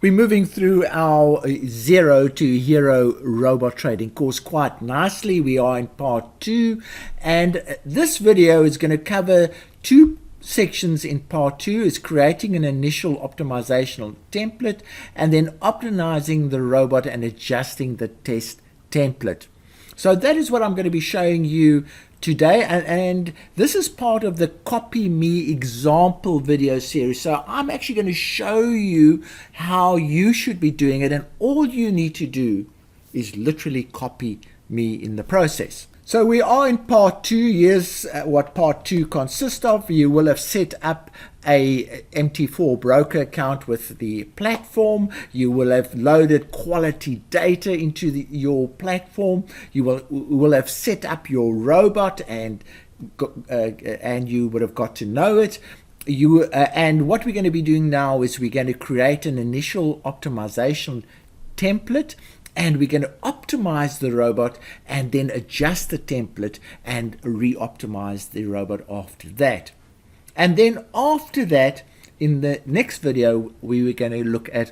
We're moving through our zero to hero robot trading course quite nicely. We are in part 2, and this video is going to cover two sections. In part 2 is creating an initial optimizational template and then optimizing the robot and adjusting the test template. So that is what I'm going to be showing you today, and this is part of the Copy Me example video series. So I'm actually going to show you how you should be doing it, and all you need to do is literally copy me in the process. So we are in part 2. Here's what part 2 consists of. You will have set up a MT4 broker account with the platform. You will have loaded quality data into your platform. You will have set up your robot, and you would have got to know it. And what we're going to be doing now is we're going to create an initial optimization template, and we're going to optimize the robot and then adjust the template and re-optimize the robot after that. And then after that, in the next video, we were going to look at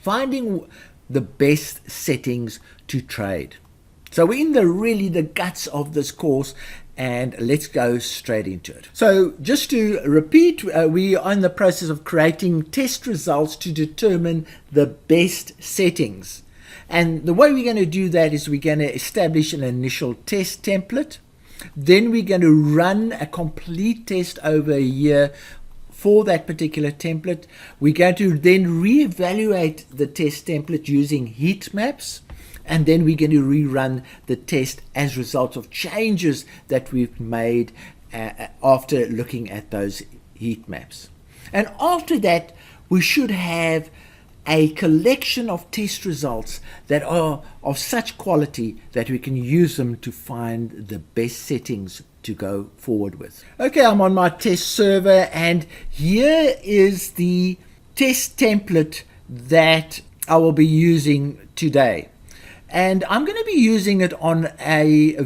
finding the best settings to trade. So we're in the guts of this course, and let's go straight into it. So just to repeat, we are in the process of creating test results to determine the best settings. And the way we're going to do that is we're going to establish an initial test template. Then we're going to run a complete test over a year for that particular template. We're going to then reevaluate the test template using heat maps. And then we're going to rerun the test as a result of changes that we've made after looking at those heat maps. And after that, we should have a collection of test results that are of such quality that we can use them to find the best settings to go forward with. Okay, I'm on my test server, and here is the test template that I will be using today. And I'm going to be using it on a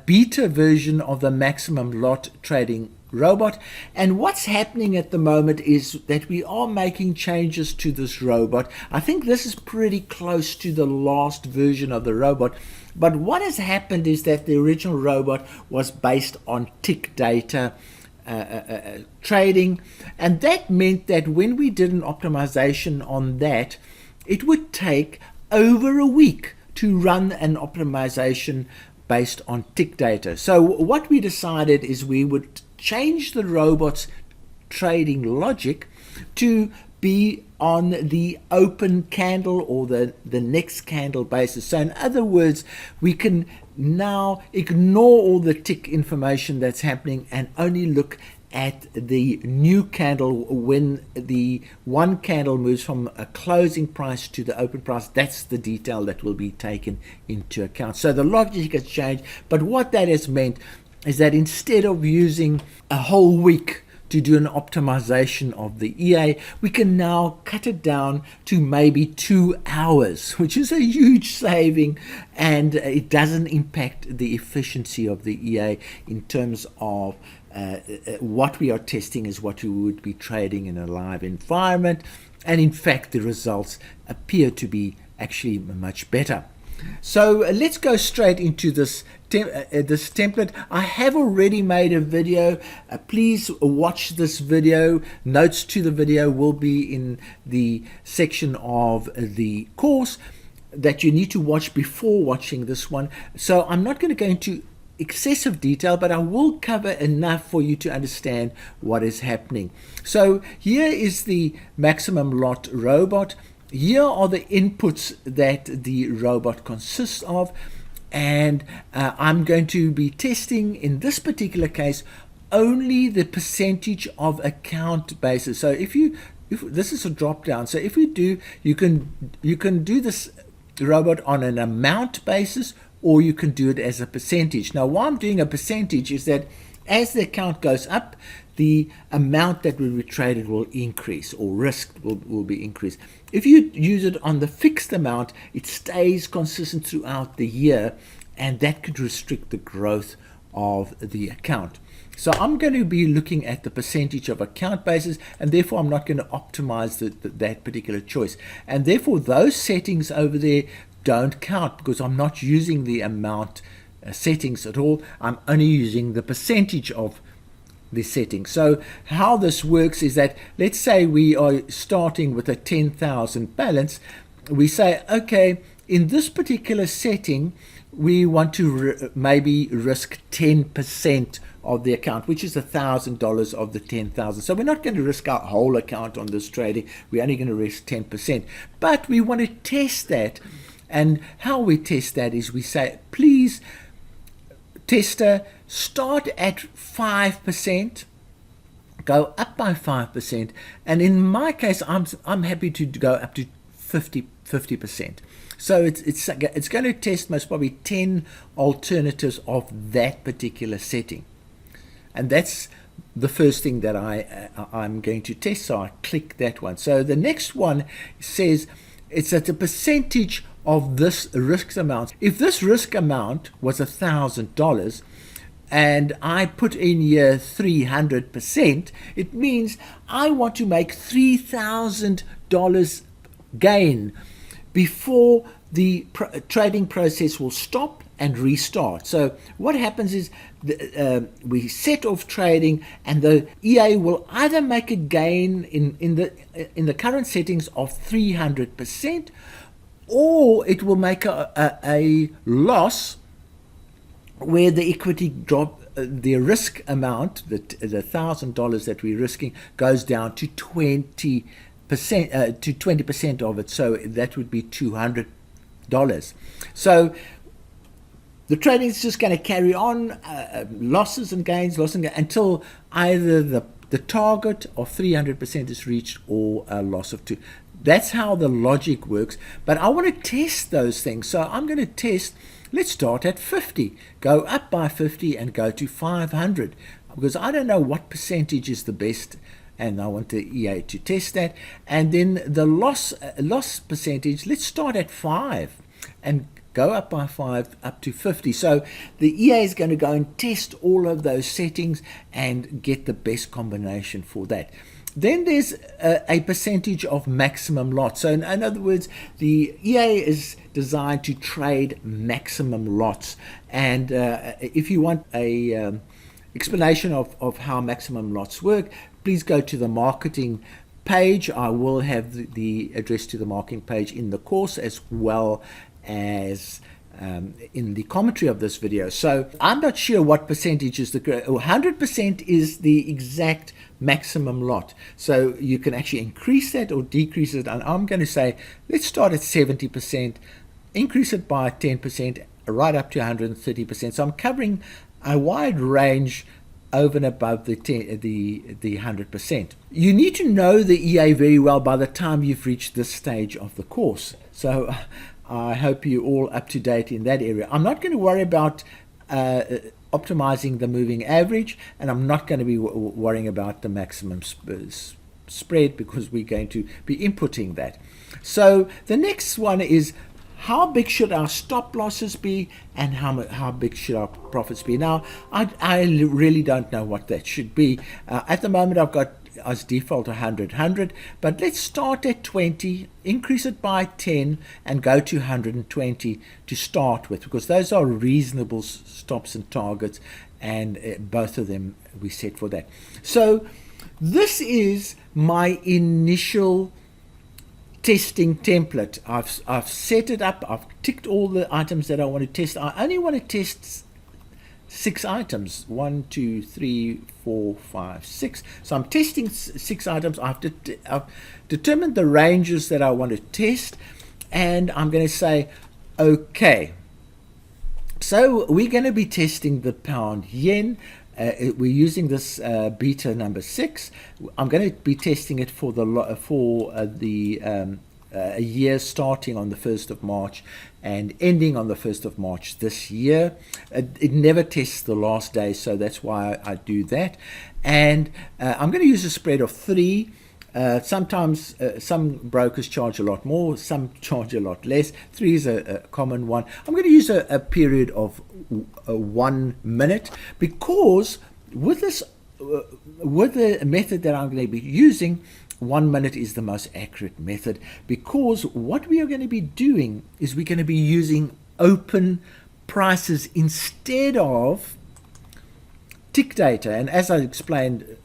beta version of the maximum lot trading robot. And what's happening at the moment is that we are making changes to this robot. I think this is pretty close to the last version of the robot. But what has happened is that the original robot was based on tick data trading, and that meant that when we did an optimization on that, it would take over a week to run an optimization based on tick data. So what we decided is we would change the robot's trading logic to be on the open candle or the next candle basis. So in other words, we can now ignore all the tick information that's happening and only look at the new candle when the one candle moves from a closing price to the open price. That's the detail that will be taken into account. So the logic has changed, but what that has meant is that instead of using a whole week to do an optimization of the EA, we can now cut it down to maybe 2 hours, which is a huge saving, and it doesn't impact the efficiency of the EA in terms of what we are testing is what we would be trading in a live environment. And in fact, the results appear to be actually much better. So let's go straight into this template. I have already made a video. Please watch this video. Notes to the video will be in the section of the course that you need to watch before watching this one. So I'm not going to go into excessive detail, but I will cover enough for you to understand what is happening. So here is the maximum lot robot. Here are the inputs that the robot consists of, and I'm going to be testing in this particular case only the percentage of account basis. So if this is a drop down, so if we do, you can do this robot on an amount basis, or you can do it as a percentage. Now, why I'm doing a percentage is that as the account goes up, the amount that will be traded will increase, or risk will be increased. If you use it on the fixed amount, it stays consistent throughout the year, and that could restrict the growth of the account. So I'm going to be looking at the percentage of account basis, and therefore I'm not going to optimize that particular choice. And therefore those settings over there don't count because I'm not using the amount settings at all. I'm only using the percentage of the setting. So how this works is that, let's say we are starting with a 10,000 balance. We say, okay, in this particular setting, we want to maybe risk 10% of the account, which is $1,000 of the 10,000. So we're not going to risk our whole account on this trading. We're only going to risk 10%. But we want to test that. And how we test that is we say, please, tester, start at 5%, go up by 5%. And in my case, I'm happy to go up to 50%. So it's going to test most probably 10 alternatives of that particular setting. And that's the first thing that I'm going to test. So I click that one. So the next one says it's at a percentage of this risk amount. If this risk amount was $1,000 and I put in here 300%, it means I want to make $3,000 gain before the trading process will stop and restart. So what happens is we set off trading, and the EA will either make a gain in the current settings of 300%, or it will make a loss where the equity drop, the risk amount, the $1,000 that we're risking, goes down to 20%, to 20% of it. So that would be $200. So the trading is just going to carry on, losses and gains, until either the target of 300% is reached or a loss of 2. That's how the logic works. But I want to test those things. So I'm going to test. Let's start at 50, go up by 50 and go to 500, because I don't know what percentage is the best, and I want the EA to test that. And then the loss percentage, let's start at 5 and go up by 5 up to 50. So the EA is going to go and test all of those settings and get the best combination for that. Then there's a percentage of maximum lot. So in other words, the EA is designed to trade maximum lots. And if you want a explanation of how maximum lots work, please go to the marketing page. I will have the address to the marketing page in the course, as well as in the commentary of this video. So I'm not sure what percentage is 100% is the exact maximum lot. So you can actually increase that or decrease it. And I'm going to say, let's start at 70%, increase it by 10%, right up to 130%. So I'm covering a wide range over and above the 100%. You need to know the EA very well by the time you've reached this stage of the course. So I hope you're all up to date in that area. I'm not going to worry about optimizing the moving average, and I'm not going to be worrying about the maximum spread, because we're going to be inputting that. So the next one is, how big should our stop losses be, and how big should our profits be? Now, I really don't know what that should be. At the moment, I've got as default 100, but let's start at 20, increase it by 10, and go to 120 to start with, because those are reasonable stops and targets, and both of them we set for that. So this is my initial testing template. I've set it up. I've ticked all the items that I want to test. I only want to test 6 items. 1, 2, 3, 4, 5, 6. So I'm testing 6 items. I've determined the ranges that I want to test, and I'm going to say okay. So we're going to be testing the pound yen. We're using this beta number 6. I'm going to be testing it for a year starting on the 1st of March and ending on the 1st of March this year. It never tests the last day, so that's why I do that. And I'm going to use a spread of 3. Sometimes some brokers charge a lot more, some charge a lot less. 3 is a common one. I'm going to use a period of 1 minute, because with this, with the method that I'm going to be using, 1 minute is the most accurate method, because what we are going to be doing is we're going to be using open prices instead of tick data. And as I explained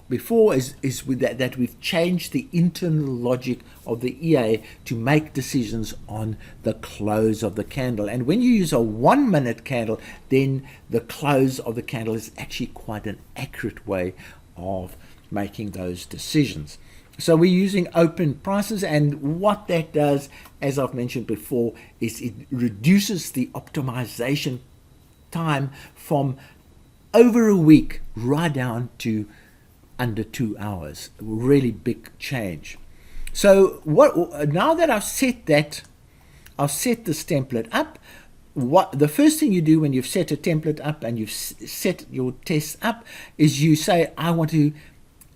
before, is with that we've changed the internal logic of the EA to make decisions on the close of the candle. And when you use a 1 minute candle, then the close of the candle is actually quite an accurate way of making those decisions. So we're using open prices, and what that does, as I've mentioned before, is it reduces the optimization time from over a week right down to under 2 hours. Really big change. So what, now that I've set this template up, what the first thing you do when you've set a template up and you've set your tests up is you say, I want to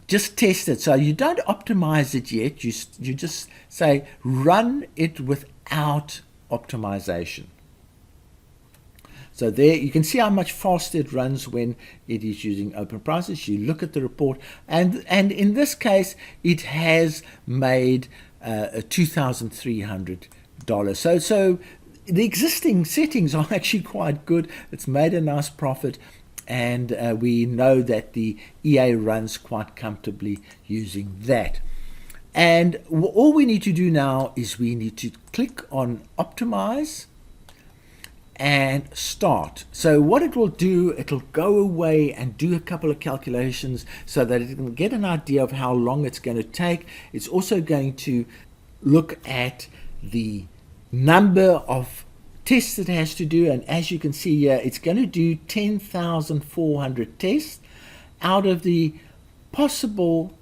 just test it. So you don't optimize it yet. You just say run it without optimization. So there you can see how much faster it runs when it is using open prices. You look at the report, and in this case it has made $2,300. So the existing settings are actually quite good. It's made a nice profit, and we know that the EA runs quite comfortably using that. And all we need to do now is we need to click on optimize and start. So what it will do, it'll go away and do a couple of calculations so that it can get an idea of how long it's going to take. It's also going to look at the number of tests it has to do, and as you can see here, it's going to do 10,400 tests out of the possible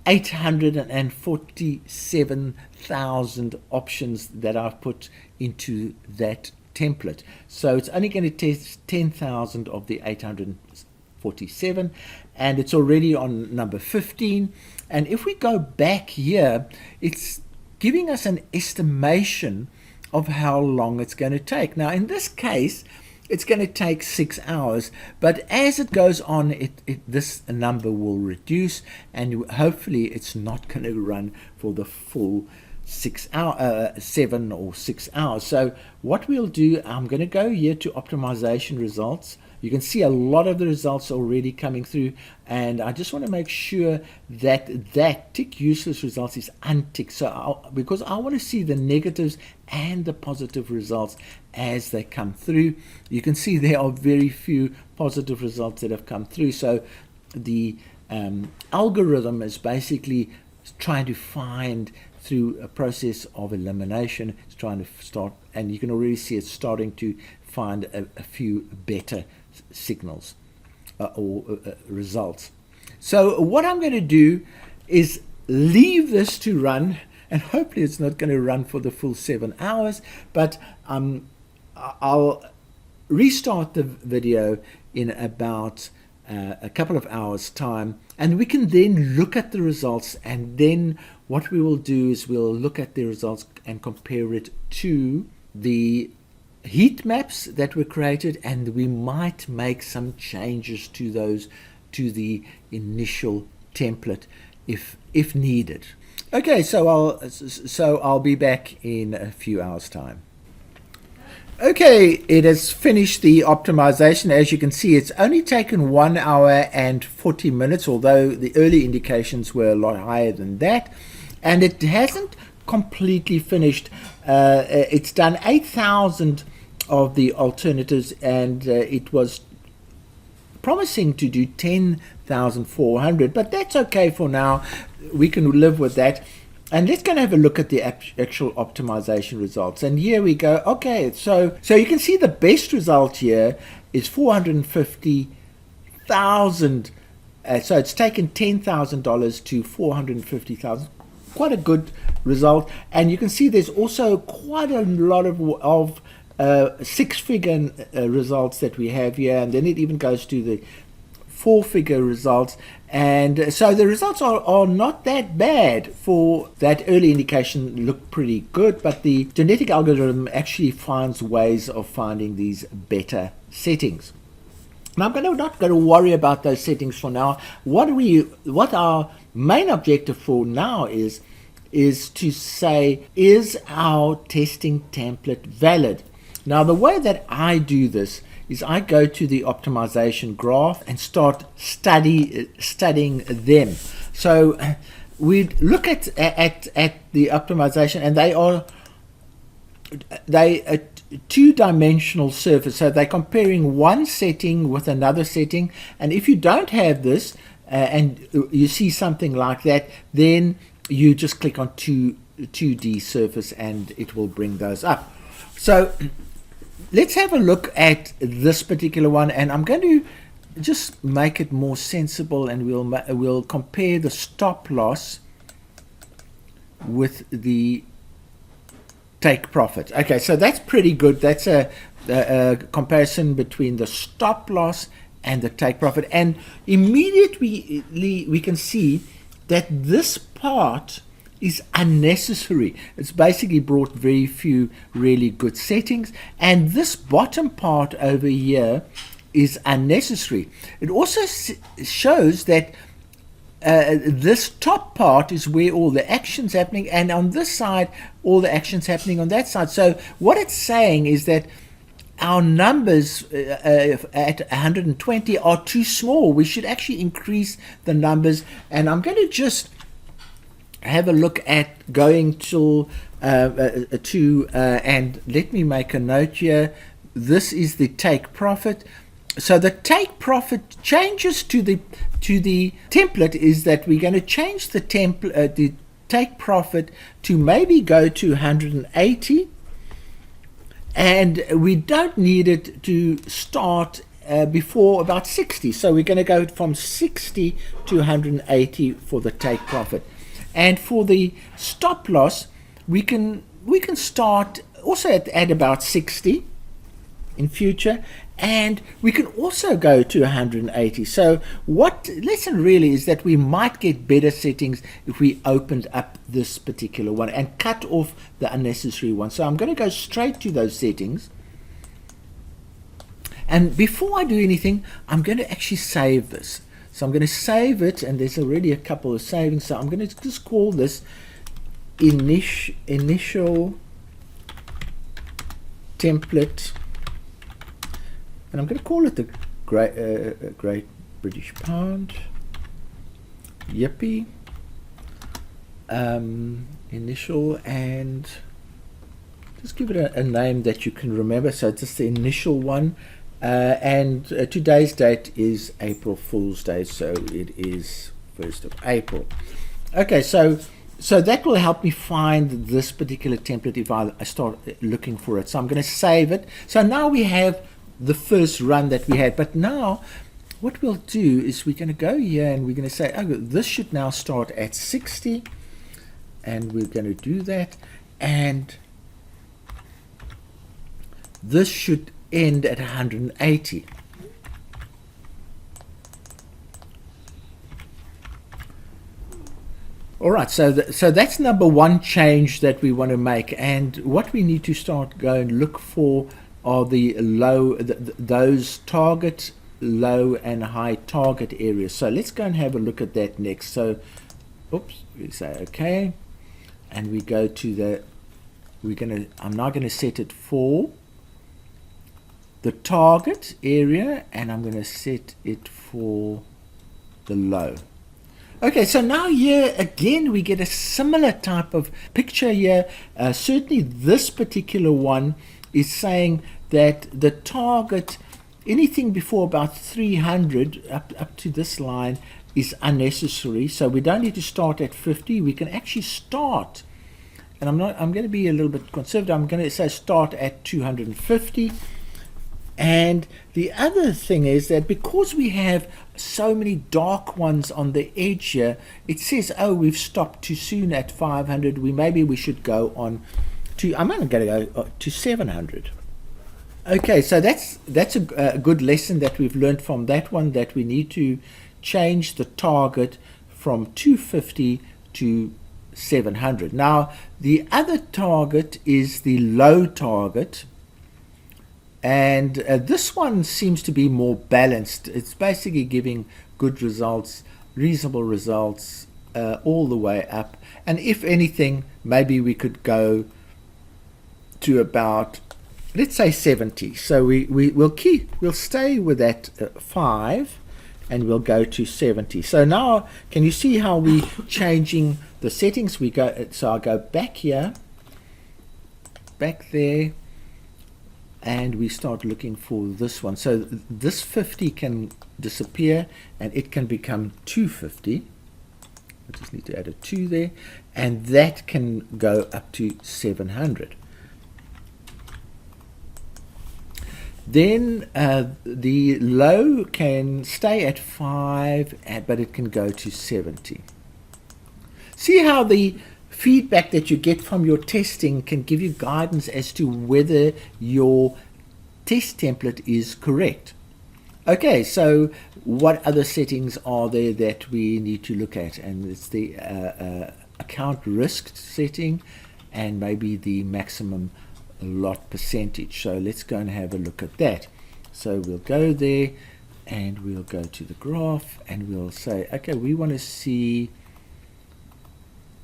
847,000 options that I've put into that template. So it's only going to test 10,000 of the 847, and it's already on number 15. And if we go back here, it's giving us an estimation of how long it's going to take. Now in this case it's going to take 6 hours, but as it goes on, this number will reduce, and hopefully it's not going to run for the full 7 or 6 hours. So what we'll do, I'm going to go here to optimization results. You can see a lot of the results already coming through, and I just want to make sure that that tick useless results is unticked. So because I want to see the negatives and the positive results as they come through. You can see there are very few positive results that have come through. So the algorithm is basically trying to find, through a process of elimination, it's trying to start, and you can already see it's starting to find a few better signals or results. So what I'm going to do is leave this to run, and hopefully it's not going to run for the full 7 hours, but I'll restart the video in about a couple of hours time, and we can then look at the results, and then what we will do is we'll look at the results and compare it to the heat maps that were created, and we might make some changes to those, to the initial template if needed. Okay, so I'll be back in a few hours time. Okay, it has finished the optimization. As you can see, it's only taken 1 hour and 40 minutes, although the early indications were a lot higher than that, and it hasn't completely finished. It's done 8,000 of the alternatives, and it was promising to do 10,400, but that's okay for now. We can live with that. And let's go and have a look at the actual optimization results. And here we go. Okay, so you can see the best result here is 450,000. So it's taken $10,000 to 450,000. Quite a good result. And you can see there's also quite a lot of six-figure results that we have here, and then it even goes to the four-figure results. And so the results are not that bad for that early indication, look pretty good, but the genetic algorithm actually finds ways of finding these better settings. Now I'm not going to worry about those settings for now. What our main objective for now is to say, is our testing template valid? Now the way that I do this is I go to the optimization graph and start studying them. So we look at the optimization, and they are a two-dimensional surface, so they're comparing one setting with another setting. And if you don't have this and you see something like that, then you just click on 2D surface and it will bring those up. So let's have a look at this particular one, and I'm going to just make it more sensible, and we'll compare the stop loss with the take profit. Okay, so that's pretty good. That's a comparison between the stop loss and the take profit, and immediately we can see that this part is unnecessary. It's basically brought very few really good settings, and this bottom part over here is unnecessary. It also shows that this top part is where all the action's happening, and on this side all the action's happening on that side. So what it's saying is that our numbers at 120 are too small. We should actually increase the numbers, and I'm going to just have a look at going to and let me make a note here. This is the take profit. So the take profit changes to the template is that we're going to change the template, the take profit, to maybe go to 180, and we don't need it to start before about 60. So we're going to go from 60 to 180 for the take profit. And for the stop loss, we can start also at about 60 in future, and we can also go to 180. So what lesson really is that we might get better settings if we opened up this particular one and cut off the unnecessary one. So I'm going to go straight to those settings, and before I do anything, I'm going to actually save this. So I'm going to save it, and there's already a couple of savings, so I'm going to just call this initial template, and I'm going to call it the Great British Pound. Yippee. Initial, and just give it a name that you can remember. So it's just the initial one. And today's date is April Fool's Day, so it is 1st of April. Okay, so that will help me find this particular template if I start looking for it. So I'm going to save it. So now we have the first run that we had, but now what we'll do is we're going to go here and we're going to say, oh, this should now start at 60, and we're going to do that, and this should end at 180. All right, so that's number one change that we want to make, and what we need to start going look for are the low, those target, low and high target areas. So let's go and have a look at that next. So, oops, we say okay, and we go to the, I'm now going to set it for the target area, and I'm going to set it for the low. Okay, so now here again we get a similar type of picture here. Certainly this particular one is saying that the target, anything before about 300 up to this line, is unnecessary. So we don't need to start at 50. We can actually start, and I'm going to be a little bit conservative. I'm going to say start at 250. And the other thing is that because we have so many dark ones on the edge here, it says, oh, we've stopped too soon at 500. Maybe we should go on to, I'm going to go to 700. Okay, so that's a good lesson that we've learned from that one, that we need to change the target from 250 to 700. Now, the other target is the low target. And this one seems to be more balanced. It's basically giving good results, reasonable results, all the way up. And if anything, maybe we could go to about, let's say 70. So we'll stay with that 5, and we'll go to 70. So now, can you see how we changing the settings? So I'll go back here, back there, and we start looking for this one. So this 50 can disappear, and it can become 250. I just need to add a 2 there, and that can go up to 700. Then the low can stay at 5, but it can go to 70. See how the feedback that you get from your testing can give you guidance as to whether your test template is correct. Okay, so what other settings are there that we need to look at? And it's the account risk setting, and maybe the maximum lot percentage. So let's go and have a look at that. So we'll go there, and we'll go to the graph, and we'll say, okay, we want to see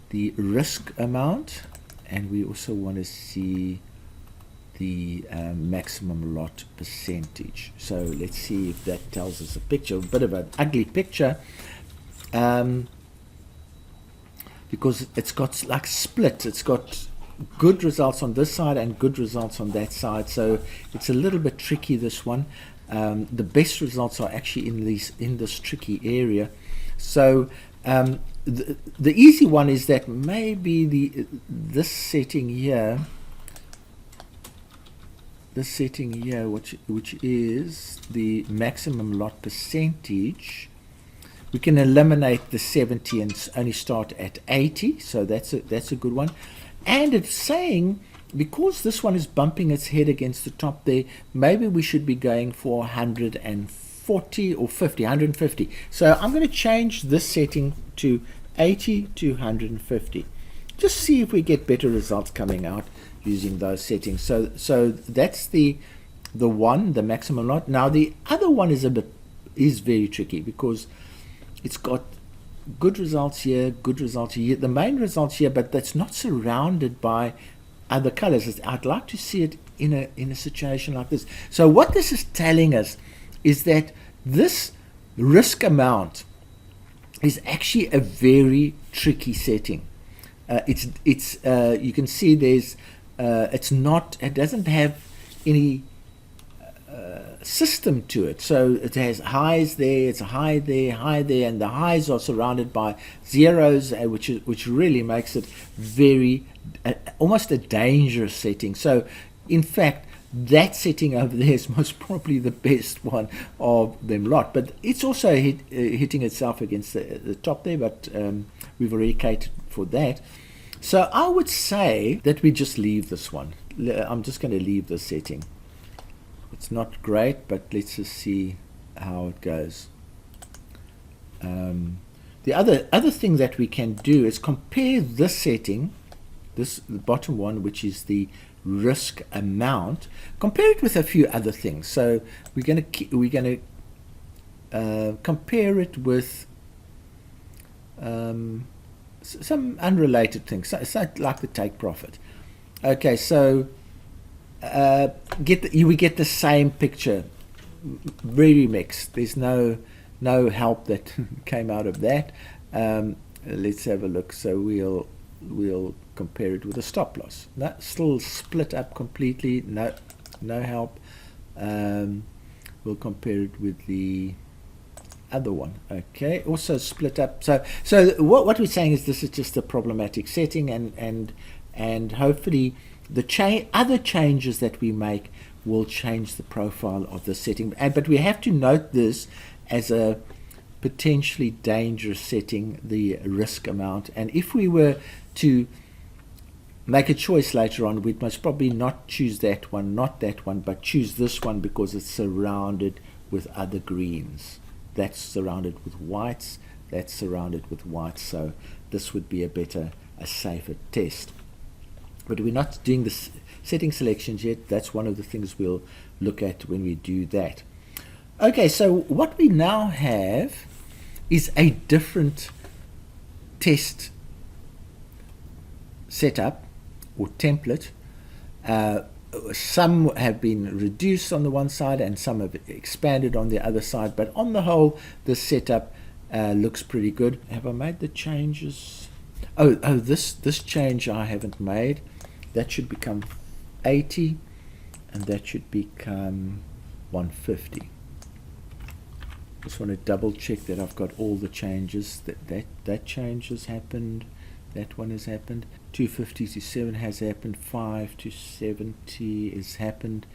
the risk amount, and we also want to see the maximum lot percentage. So let's see if that tells us a picture, a bit of an ugly picture, because it's got like split. It's got good results on this side and good results on that side, so it's a little bit tricky, this one. The best results are actually in this tricky area. So the easy one is that maybe this setting here, which is the maximum lot percentage, we can eliminate the 70 and only start at 80. So that's a good one. And it's saying, because this one is bumping its head against the top there, maybe we should be going for 140 or 50, 150. So I'm going to change this setting to 80 to 150. Just see if we get better results coming out using those settings. So that's the maximum lot. Now the other one is very tricky, because it's got good results here, good results here, the main results here, but that's not surrounded by other colors. I'd like to see it in a situation like this. So what this is telling us is that this risk amount is actually a very tricky setting. You can see there's it doesn't have any system to it. So it has highs there, it's a high there, and the highs are surrounded by zeros, which really makes it very almost a dangerous setting. So in fact, that setting over there is most probably the best one of them lot, but it's also hitting itself against the top there, but we've already catered for that. So I would say that we just leave this one. I'm just going to leave this setting. It's not great, but let's just see how it goes. The other thing that we can do is compare this setting, the bottom one, which is the risk amount, compare it with a few other things. So we're going to compare it with some unrelated things. So it's not like the take profit. Okay, so we get the same picture, very mixed. There's no help that came out of that. Let's have a look. So we'll compare it with a stop loss. No, still split up completely. No help. We'll compare it with the other one. Okay, also split up. So what we're saying is this is just a problematic setting, and hopefully the other changes that we make will change the profile of the setting. But we have to note this as a potentially dangerous setting, the risk amount. And if we were to make a choice later on, we'd most probably not choose that one, not that one, but choose this one because it's surrounded with other greens. That's surrounded with whites, that's surrounded with whites. So this would be a safer test. but we're not doing the setting selections yet. That's one of the things we'll look at when we do that. Okay, so what we now have is a different test setup or template. Some have been reduced on the one side and some have expanded on the other side, but on the whole the setup looks pretty good. Have I made the changes? Oh, this change I haven't made. That should become 80 and that should become 150. Just want to double check that I've got all the changes. That change has happened. That one has happened. 250 to 7 has happened. 5 to 70 has happened,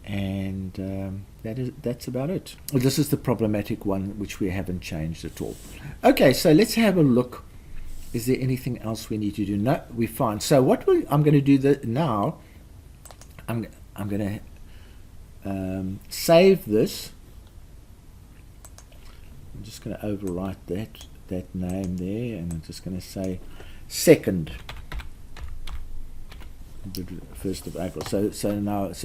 and that's about it. Well, this is the problematic one which we haven't changed at all. Okay, so let's have a look. Is there anything else we need to do? No, we're fine. So what I'm going to do now, I'm going to save this. I'm just going to overwrite that name there, and I'm just going to say second, the 1st of April. So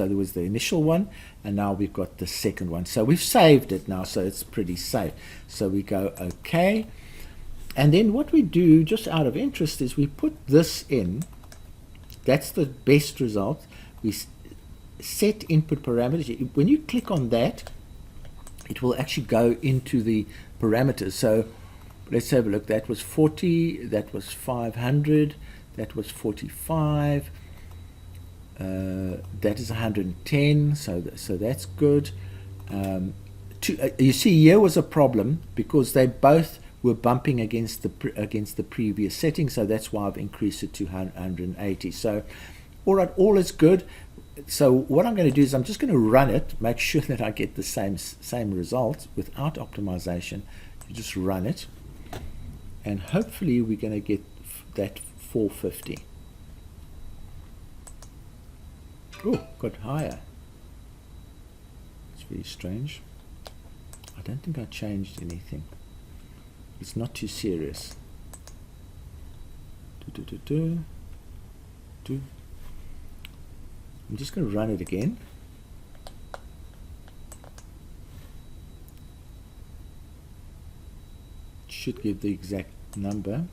there was the initial one, and now we've got the second one. So we've saved it now, so it's pretty safe. So we go OK, and then what we do, just out of interest, is we put this in. That's the best result. We set input parameters. When you click on that, it will actually go into the parameters. So let's have a look. That was 40, that was 500, that was 45, that is 110, so that's good. You see, here was a problem because they both were bumping against the previous setting, so that's why I've increased it to 180. So all right, all is good. So what I'm going to do is I'm just going to run it, make sure that I get the same result without optimization. You just run it, and hopefully we're going to get that 450. Oh, got higher. It's very strange. I don't think I changed anything. It's not too serious. I'm just going to run it again. It should give the exact number.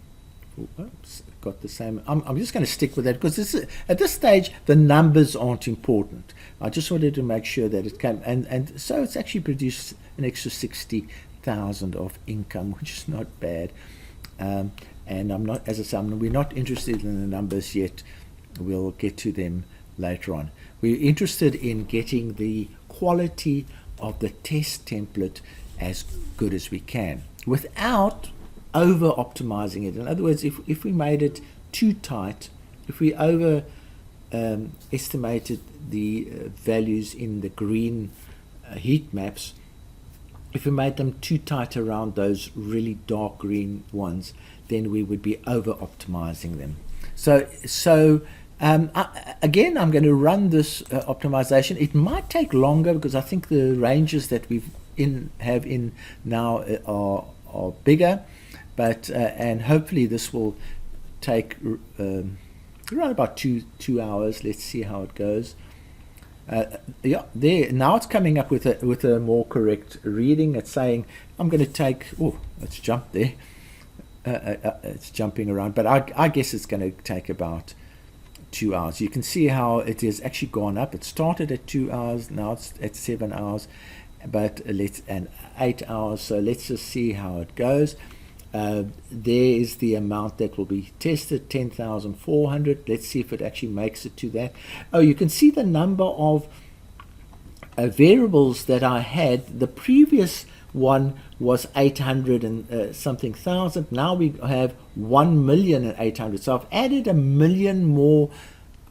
Oops, got the same. I'm just going to stick with that because at this stage the numbers aren't important. I just wanted to make sure that it came, and so it's actually produced an extra 60,000 of income, which is not bad. And I'm not, as I say, we're not interested in the numbers yet. We'll get to them later on. We're interested in getting the quality of the test template as good as we can without over optimizing it. In other words, if we made it too tight, if we over estimated the values in the green heat maps, if we made them too tight around those really dark green ones, then we would be over optimizing them. So again, I'm going to run this optimization. It might take longer because I think the ranges that we have in now are bigger, but and hopefully this will take around about two hours. Let's see how it goes. Yeah, there now it's coming up with a more correct reading. It's saying I'm going to take. Oh, let's jump there. It's jumping around, but I guess it's going to take about 2 hours. You can see how it has actually gone up. It started at 2 hours, now it's at 7 hours, but and 8 hours. So let's just see how it goes. There is the amount that will be tested, 10,400. Let's see if it actually makes it to that. Oh, you can see the number of variables that I had. The previous one was 800 and something thousand. Now we have 1,800,000. So I've added 1 million more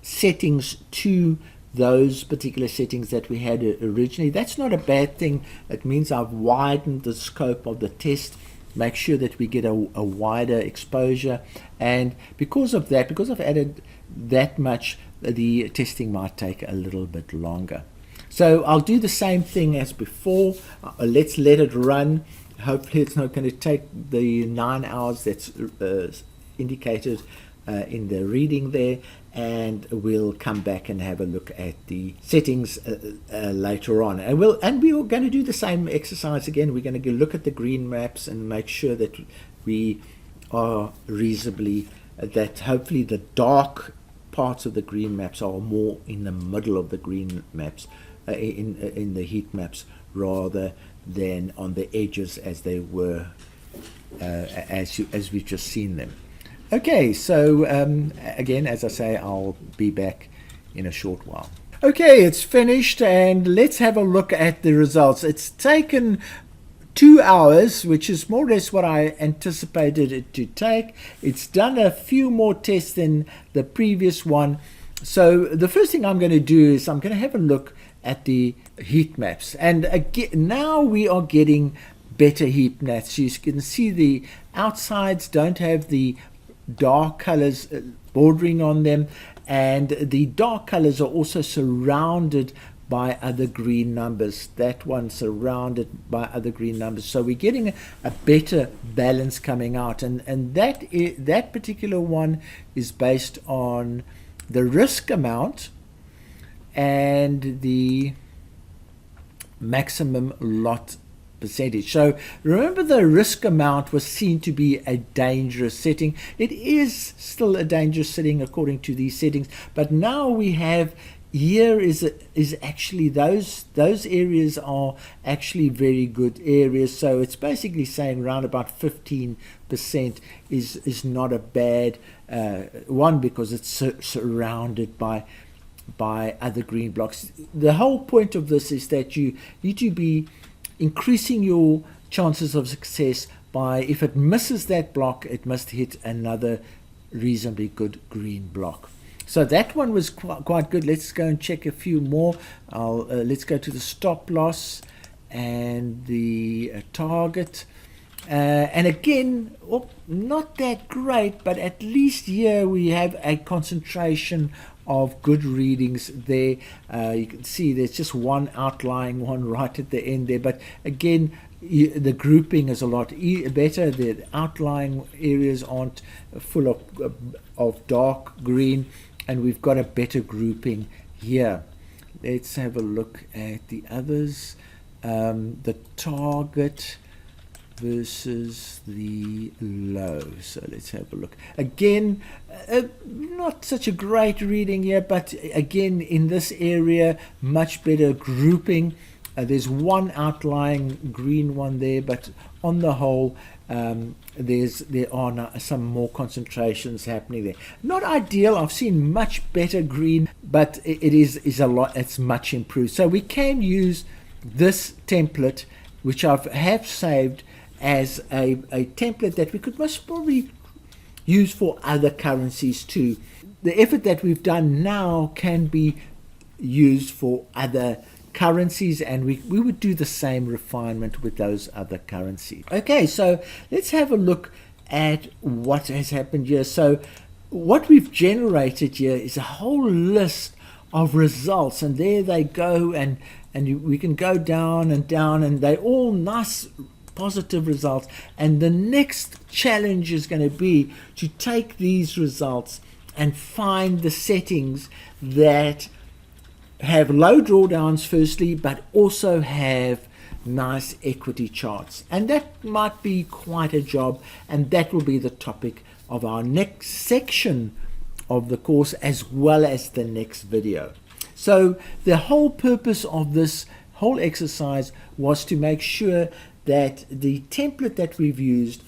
settings to those particular settings that we had originally. That's not a bad thing. It means I've widened the scope of the test, make sure that we get a wider exposure, and because of that, because I've added that much, the testing might take a little bit longer. So I'll do the same thing as before. Let's let it run. Hopefully it's not going to take the 9 hours that's indicated in the reading there, and we'll come back and have a look at the settings later on. And we're going to do the same exercise again. We're going to look at the green maps and make sure that we are reasonably, that hopefully the dark parts of the green maps are more in the middle of the green maps, in the heat maps, rather than on the edges as they were as we've just seen them. Okay, so again, as I say, I'll be back in a short while. Okay, it's finished, and let's have a look at the results. It's taken 2 hours, which is more or less what I anticipated it to take. It's done a few more tests than the previous one. So the first thing I'm going to do is I'm going to have a look at the heat maps. And again, now we are getting better heat maps. You can see the outsides don't have the dark colors bordering on them, and the dark colors are also surrounded by other green numbers. That one surrounded by other green numbers. So we're getting a better balance coming out, and that particular one is based on the risk amount and the maximum lot percentage. So remember, the risk amount was seen to be a dangerous setting. It is still a dangerous setting according to these settings, but now we have here is actually those areas are actually very good areas. So it's basically saying around about 15% is not a bad one, because it's surrounded by other green blocks. The whole point of this is that you need to be increasing your chances of success by, if it misses that block, it must hit another reasonably good green block. So that one was quite good. Let's go and check a few more. Let's go to the stop loss and the target. And again, not that great, but at least here we have a concentration of good readings there. You can see there's just one outlying one right at the end there, but again, the grouping is a lot better. The outlying areas aren't full of dark green, and we've got a better grouping here. Let's have a look at the others. The target versus the low. So let's have a look. Again, not such a great reading here, but again, in this area, much better grouping. There's one outlying green one there, but on the whole, there are some more concentrations happening there. Not ideal. I've seen much better green, but it is a lot. It's much improved. So we can use this template, which I have saved as a template that we could most probably use for other currencies too. The effort that we've done now can be used for other currencies, and we would do the same refinement with those other currencies. Okay, so let's have a look at what has happened here. So what we've generated here is a whole list of results, and there they go, and we can go down and down, and they're all nice positive results. And the next challenge is going to be to take these results and find the settings that have low drawdowns firstly, but also have nice equity charts. And that might be quite a job, and that will be the topic of our next section of the course, as well as the next video. So the whole purpose of this whole exercise was to make sure that the template that we've used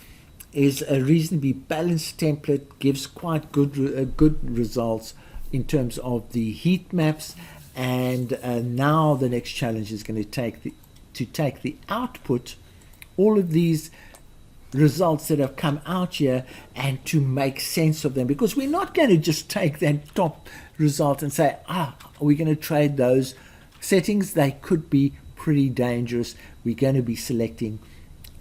is a reasonably balanced template, gives quite good results in terms of the heat maps. And now the next challenge is going to take the output, all of these results that have come out here, and to make sense of them, because we're not going to just take that top result and say, we're going to trade those settings. They could be pretty dangerous. We're going to be selecting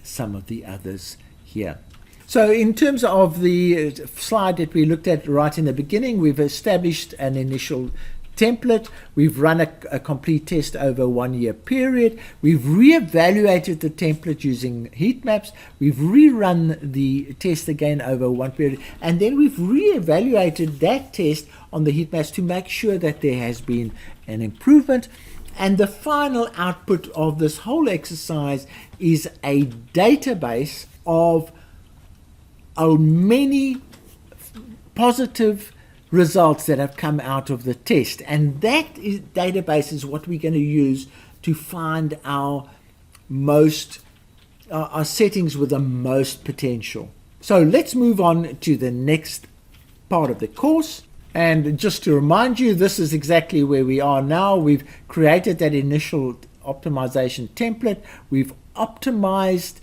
some of the others here. So in terms of the slide that we looked at right in the beginning, we've established an initial template. We've run a complete test over a 1-year period. We've reevaluated the template using heat maps. We've rerun the test again over one period, and then we've reevaluated that test on the heat maps to make sure that there has been an improvement. And the final output of this whole exercise is a database of many positive results that have come out of the test, and that database is what we're going to use to find our settings with the most potential. So let's move on to the next part of the course. And just to remind you, this is exactly where we are now. We've created that initial optimization template. We've optimized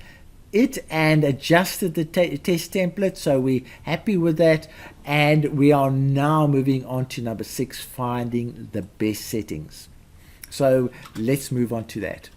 it and adjusted the test template, so we're happy with that, and we are now moving on to number 6, finding the best settings. So let's move on to that.